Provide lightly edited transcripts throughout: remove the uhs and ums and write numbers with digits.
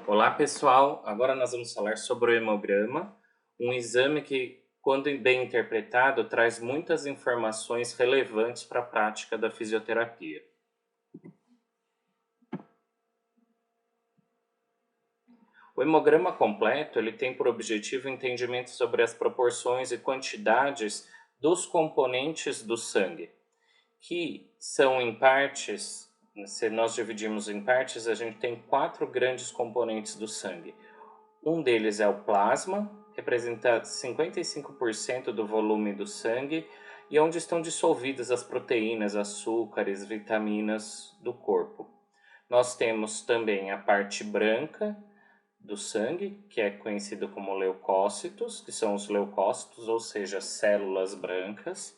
Olá pessoal, agora nós vamos falar sobre o hemograma, um exame que, quando bem interpretado, traz muitas informações relevantes para a prática da fisioterapia. O hemograma completo ele tem por objetivo o entendimento sobre as proporções e quantidades dos componentes do sangue, que são em partes. Se nós dividirmos em partes, a gente tem 4 grandes componentes do sangue. Um deles é o plasma, representa 55% do volume do sangue e é onde estão dissolvidas as proteínas, açúcares, vitaminas do corpo. Nós temos também a parte branca do sangue, que é conhecido como leucócitos, que são os leucócitos, ou seja, células brancas,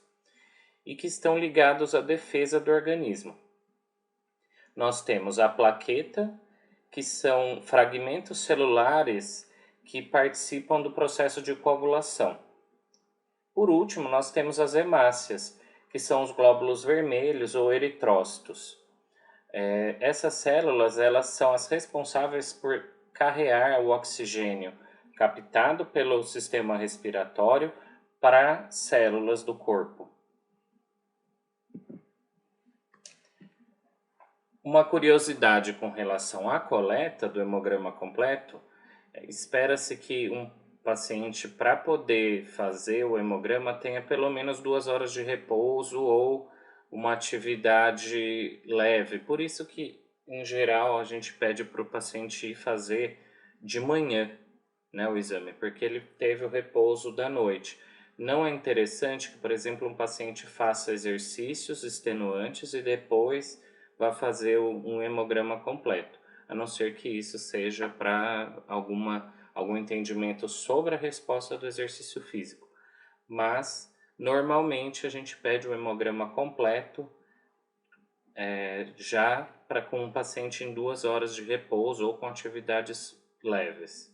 e que estão ligados à defesa do organismo. Nós temos a plaqueta, que são fragmentos celulares que participam do processo de coagulação. Por último, nós temos as hemácias, que são os glóbulos vermelhos ou eritrócitos. Essas células elas são as responsáveis por carrear o oxigênio captado pelo sistema respiratório para células do corpo. Uma curiosidade com relação à coleta do hemograma completo, espera-se que um paciente, para poder fazer o hemograma, tenha pelo menos 2 horas de repouso ou uma atividade leve. Por isso que, em geral, a gente pede para o paciente ir fazer de manhã, né, o exame, porque ele teve o repouso da noite. Não é interessante que, por exemplo, um paciente faça exercícios extenuantes e depois vá fazer um hemograma completo, a não ser que isso seja para algum entendimento sobre a resposta do exercício físico. Mas, normalmente, a gente pede o hemograma completo já com um paciente em 2 horas de repouso ou com atividades leves.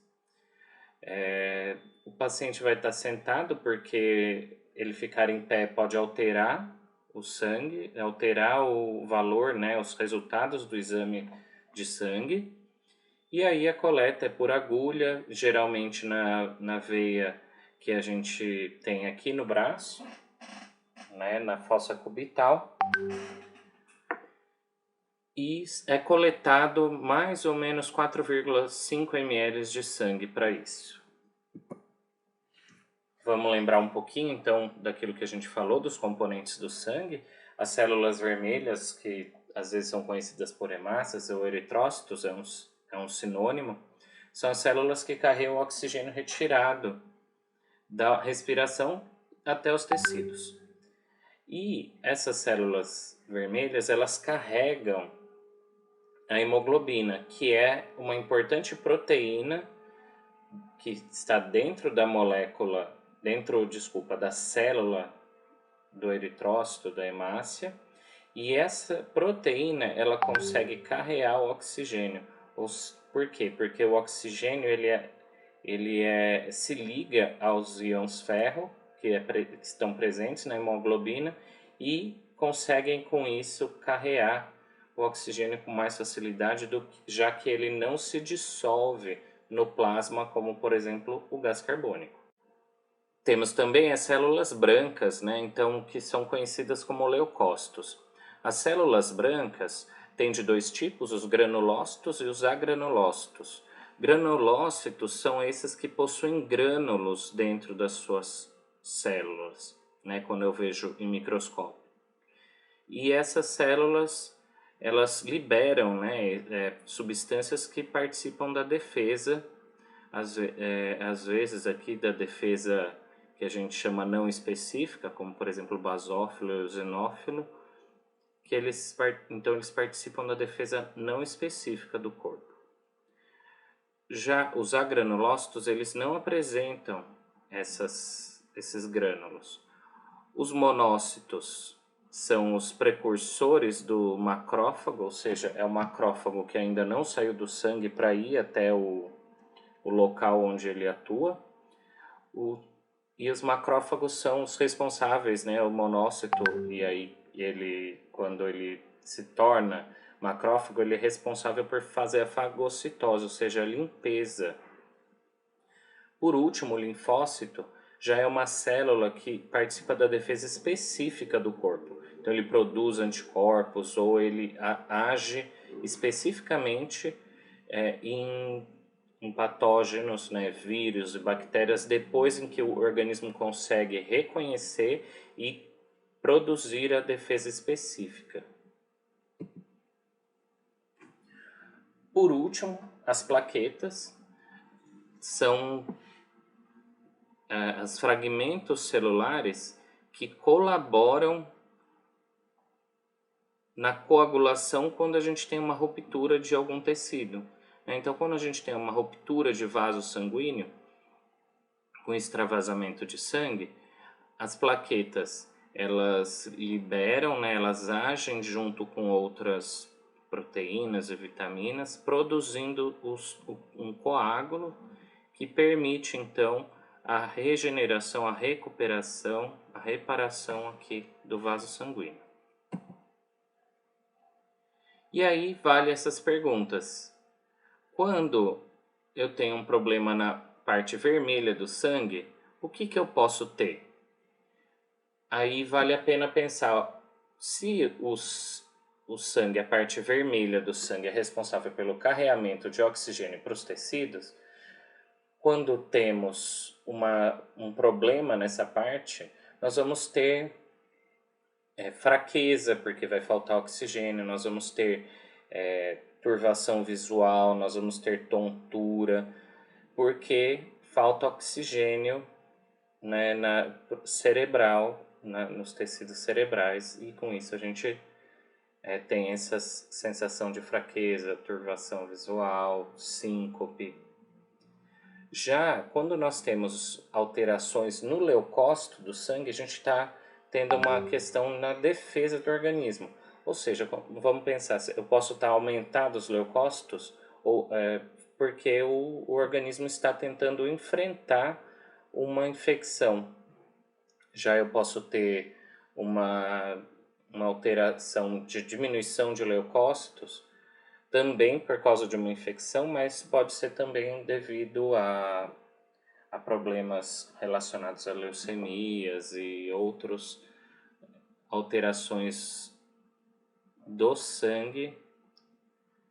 O paciente vai estar sentado porque ele ficar em pé pode alterar o sangue, alterar o valor, né, os resultados do exame de sangue. E aí a coleta é por agulha, geralmente na veia que a gente tem aqui no braço, né, na fossa cubital. E é coletado mais ou menos 4,5 ml de sangue para isso. Vamos lembrar um pouquinho então daquilo que a gente falou dos componentes do sangue. As células vermelhas, que às vezes são conhecidas por hemácias ou eritrócitos, é um sinônimo, são as células que carregam o oxigênio retirado da respiração até os tecidos. E essas células vermelhas, elas carregam a hemoglobina, que é uma importante proteína que está dentro da molécula, da célula do eritrócito, da hemácia, e essa proteína ela consegue carregar o oxigênio. Por quê? Porque o oxigênio se liga aos íons ferro que estão presentes na hemoglobina e conseguem com isso carregar o oxigênio com mais facilidade, já que ele não se dissolve no plasma, como por exemplo o gás carbônico. Temos também as células brancas, né? Então, que são conhecidas como leucócitos. As células brancas têm de 2 tipos, os granulócitos e os agranulócitos. Granulócitos são esses que possuem grânulos dentro das suas células, né? Quando eu vejo em microscópio. E essas células, elas liberam, né, substâncias que participam da defesa, às vezes aqui da defesa que a gente chama não específica, como por exemplo o basófilo e o eosinófilo, que eles participam da defesa não específica do corpo. Já os agranulócitos, eles não apresentam esses grânulos. Os monócitos são os precursores do macrófago, ou seja, é o macrófago que ainda não saiu do sangue para ir até o local onde ele atua. E os macrófagos são os responsáveis, né? O monócito, e aí quando ele se torna macrófago ele é responsável por fazer a fagocitose, ou seja, a limpeza. Por último, o linfócito já é uma célula que participa da defesa específica do corpo. Então ele produz anticorpos ou ele age especificamente em patógenos, né, vírus e bactérias, depois em que o organismo consegue reconhecer e produzir a defesa específica. Por último, as plaquetas são os fragmentos celulares que colaboram na coagulação quando a gente tem uma ruptura de algum tecido. Então, quando a gente tem uma ruptura de vaso sanguíneo, com extravasamento de sangue, as plaquetas elas liberam, né, elas agem junto com outras proteínas e vitaminas, produzindo um coágulo que permite então a regeneração, a recuperação, a reparação aqui do vaso sanguíneo. E aí vale essas perguntas. Quando eu tenho um problema na parte vermelha do sangue, o que eu posso ter? Aí vale a pena pensar, se o sangue, a parte vermelha do sangue é responsável pelo carreamento de oxigênio para os tecidos, quando temos um problema nessa parte, nós vamos ter fraqueza, porque vai faltar oxigênio, nós vamos ter turvação visual, nós vamos ter tontura, porque falta oxigênio, né, cerebral, nos tecidos cerebrais, e com isso a gente tem essa sensação de fraqueza, turvação visual, síncope. Já quando nós temos alterações no leucócito do sangue, a gente está tendo uma questão na defesa do organismo. Ou seja, vamos pensar, eu posso estar aumentando os leucócitos porque o organismo está tentando enfrentar uma infecção. Já eu posso ter uma alteração de diminuição de leucócitos, também por causa de uma infecção, mas pode ser também devido a problemas relacionados a leucemias e outras alterações do sangue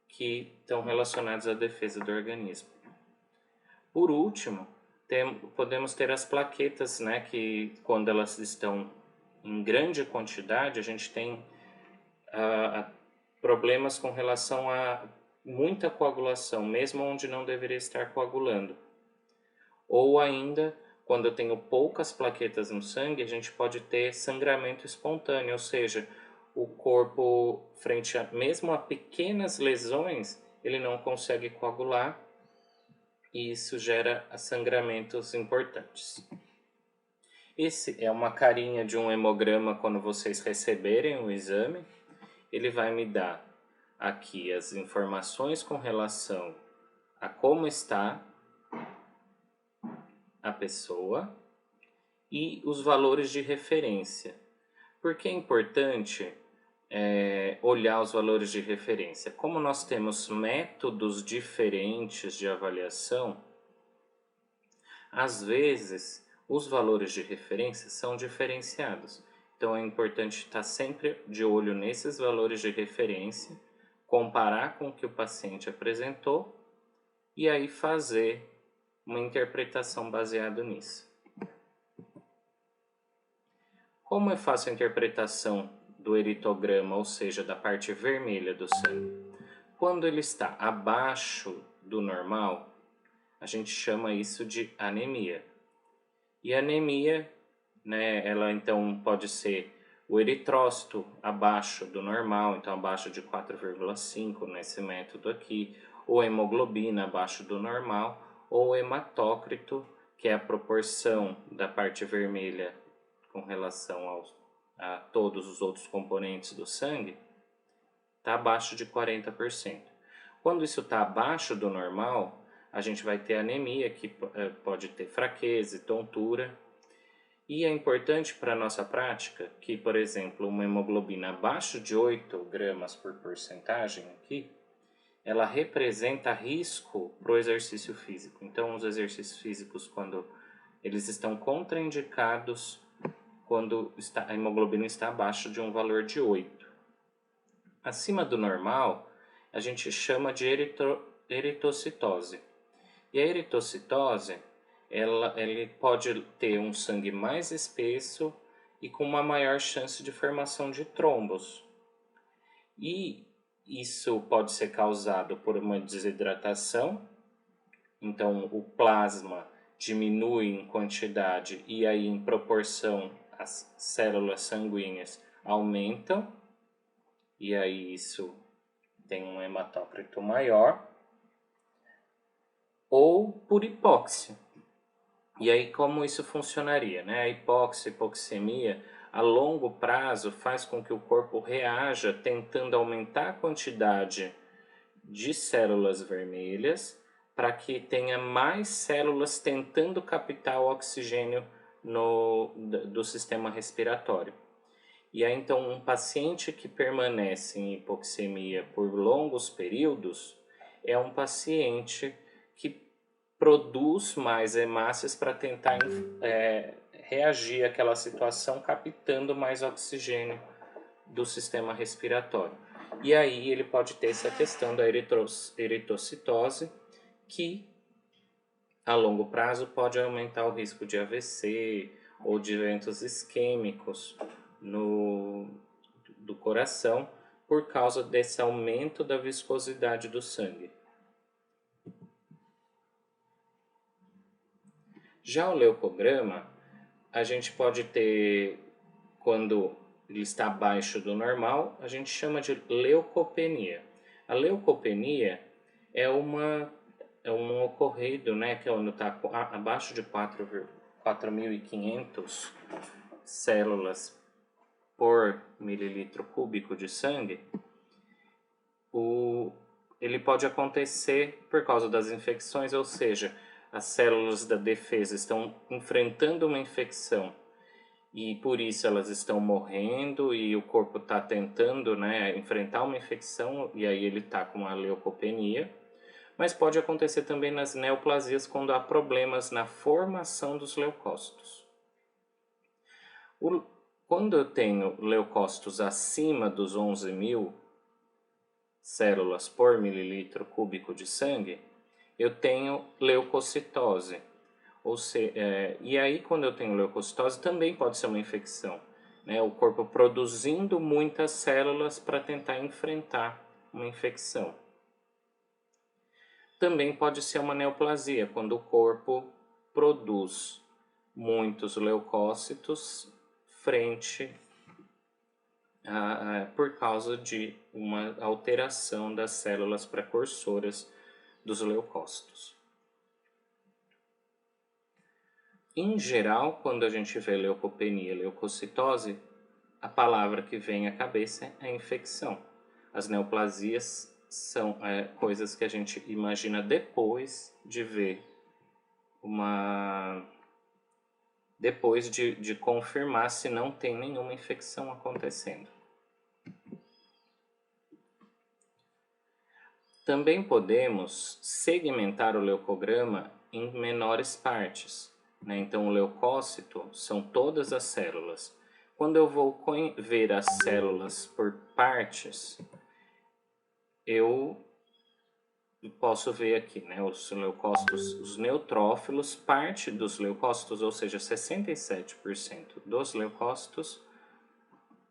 que estão relacionados à defesa do organismo. Por último, podemos ter as plaquetas, né, que quando elas estão em grande quantidade, a gente tem problemas com relação a muita coagulação, mesmo onde não deveria estar coagulando. Ou ainda, quando eu tenho poucas plaquetas no sangue, a gente pode ter sangramento espontâneo, ou seja, o corpo, mesmo a pequenas lesões, ele não consegue coagular e isso gera sangramentos importantes. Esse é uma carinha de um hemograma quando vocês receberem o exame. Ele vai me dar aqui as informações com relação a como está a pessoa e os valores de referência. Por que é importante olhar os valores de referência? Como nós temos métodos diferentes de avaliação, às vezes os valores de referência são diferenciados. Então é importante estar sempre de olho nesses valores de referência, comparar com o que o paciente apresentou e aí fazer uma interpretação baseada nisso. Como eu faço a interpretação do eritograma, ou seja, da parte vermelha do sangue? Quando ele está abaixo do normal, a gente chama isso de anemia. E anemia, né, ela então pode ser o eritrócito abaixo do normal, então abaixo de 4,5 nesse método aqui, ou hemoglobina abaixo do normal, ou hematócrito, que é a proporção da parte vermelha com relação a todos os outros componentes do sangue, está abaixo de 40%. Quando isso está abaixo do normal, a gente vai ter anemia, que pode ter fraqueza e tontura. E é importante para a nossa prática que, por exemplo, uma hemoglobina abaixo de 8 gramas por porcentagem aqui, ela representa risco para o exercício físico. Então, os exercícios físicos, quando eles estão contraindicados, quando a hemoglobina está abaixo de um valor de 8. Acima do normal, a gente chama de eritocitose. E a eritocitose, ele pode ter um sangue mais espesso e com uma maior chance de formação de trombos. E isso pode ser causado por uma desidratação, então o plasma diminui em quantidade e aí em proporção as células sanguíneas aumentam, e aí isso tem um hematócrito maior, ou por hipóxia. E aí como isso funcionaria, né? A hipóxia, hipoxemia, a longo prazo faz com que o corpo reaja tentando aumentar a quantidade de células vermelhas para que tenha mais células tentando captar o oxigênio do sistema respiratório. E aí então um paciente que permanece em hipoxemia por longos períodos é um paciente que produz mais hemácias para tentar reagir àquela situação, captando mais oxigênio do sistema respiratório. E aí ele pode ter essa questão da eritocitose, que a longo prazo pode aumentar o risco de AVC ou de eventos isquêmicos do coração por causa desse aumento da viscosidade do sangue. Já o leucograma, a gente pode ter, quando ele está abaixo do normal, a gente chama de leucopenia. A leucopenia é um ocorrido, né, que é quando está abaixo de 4.500 células por mililitro cúbico de sangue. Ele pode acontecer por causa das infecções, ou seja, as células da defesa estão enfrentando uma infecção e por isso elas estão morrendo e o corpo está tentando, né, enfrentar uma infecção e aí ele está com a leucopenia. Mas pode acontecer também nas neoplasias quando há problemas na formação dos leucócitos. Quando eu tenho leucócitos acima dos 11.000 células por mililitro cúbico de sangue, eu tenho leucocitose. E aí, quando eu tenho leucocitose, também pode ser uma infecção, né? O corpo produzindo muitas células para tentar enfrentar uma infecção. Também pode ser uma neoplasia, quando o corpo produz muitos leucócitos por causa de uma alteração das células precursoras dos leucócitos. Em geral, quando a gente vê leucopenia, leucocitose, a palavra que vem à cabeça é infecção. As neoplasias são coisas que a gente imagina depois de ver depois de confirmar se não tem nenhuma infecção acontecendo. Também podemos segmentar o leucograma em menores partes, né? Então o leucócito são todas as células. Quando eu vou ver as células por partes, eu posso ver aqui, né, os leucócitos, os neutrófilos, parte dos leucócitos, ou seja, 67% dos leucócitos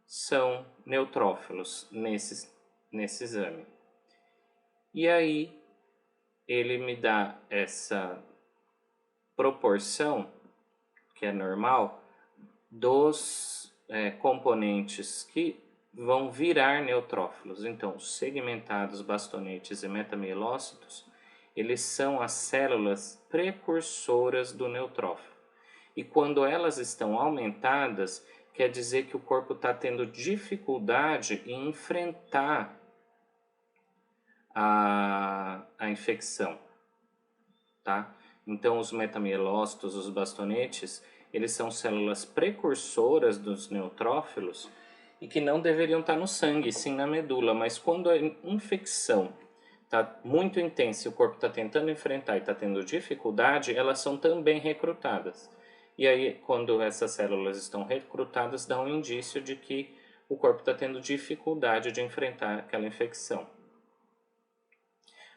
são neutrófilos nesse exame. E aí ele me dá essa proporção, que é normal, dos componentes que vão virar neutrófilos. Então, os segmentados, bastonetes e metamielócitos, eles são as células precursoras do neutrófilo. E quando elas estão aumentadas, quer dizer que o corpo está tendo dificuldade em enfrentar a infecção, tá? Então, os metamielócitos, os bastonetes, eles são células precursoras dos neutrófilos e que não deveriam estar no sangue, sim na medula, mas quando a infecção está muito intensa e o corpo está tentando enfrentar e está tendo dificuldade, elas são também recrutadas. E aí, quando essas células estão recrutadas, dá um indício de que o corpo está tendo dificuldade de enfrentar aquela infecção.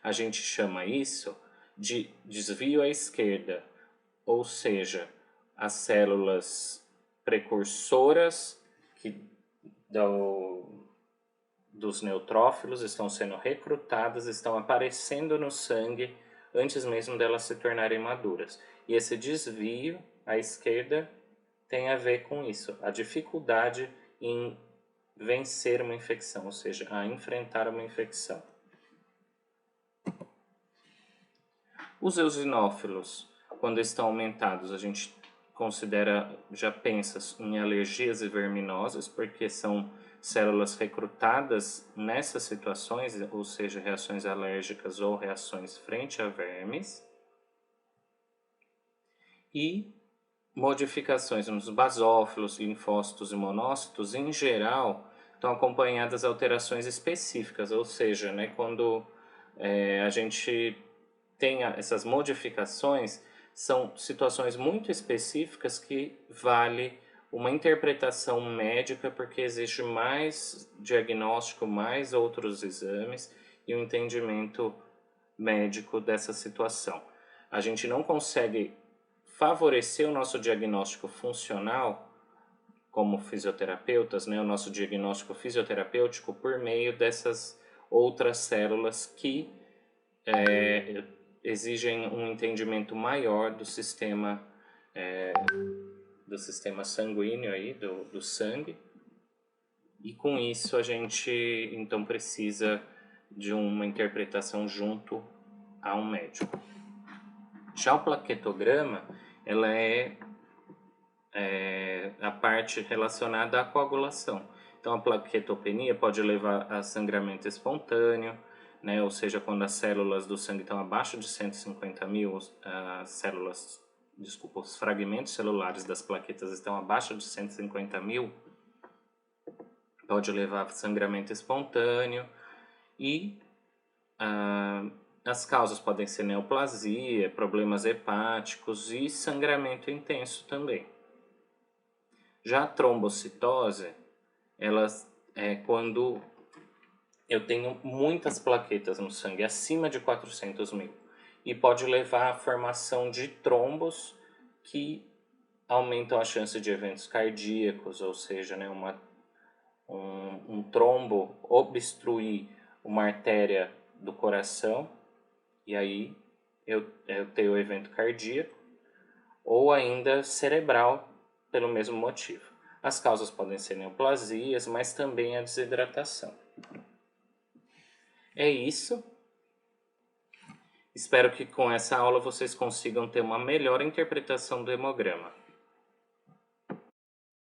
A gente chama isso de desvio à esquerda, ou seja, as células precursoras dos neutrófilos estão sendo recrutadas, estão aparecendo no sangue antes mesmo delas se tornarem maduras. E esse desvio à esquerda tem a ver com isso, a dificuldade em vencer uma infecção, ou seja, a enfrentar uma infecção. Os eosinófilos, quando estão aumentados, a gente considera, já pensa em alergias e verminoses, porque são células recrutadas nessas situações, ou seja, reações alérgicas ou reações frente a vermes. E modificações nos basófilos, linfócitos e monócitos, em geral, estão acompanhadas de alterações específicas, ou seja, né, quando a gente tem essas modificações, são situações muito específicas que vale uma interpretação médica, porque existe mais diagnóstico, mais outros exames e um entendimento médico dessa situação. A gente não consegue favorecer o nosso diagnóstico funcional como fisioterapeutas, né, o nosso diagnóstico fisioterapêutico por meio dessas outras células que exigem um entendimento maior do sistema sanguíneo aí, do sangue, e com isso a gente então precisa de uma interpretação junto a um médico. Já o plaquetograma, ela é a parte relacionada à coagulação. Então a plaquetopenia pode levar a sangramento espontâneo, né? Ou seja, quando as células do sangue estão abaixo de 150 mil, os fragmentos celulares das plaquetas estão abaixo de 150 mil, pode levar a sangramento espontâneo. E as causas podem ser neoplasia, problemas hepáticos e sangramento intenso também. Já a trombocitose, ela é quando eu tenho muitas plaquetas no sangue, acima de 400 mil, e pode levar à formação de trombos que aumentam a chance de eventos cardíacos, ou seja, né, um trombo obstruir uma artéria do coração, e aí eu tenho o evento cardíaco, ou ainda cerebral, pelo mesmo motivo. As causas podem ser neoplasias, mas também a desidratação. É isso. Espero que com essa aula vocês consigam ter uma melhor interpretação do hemograma.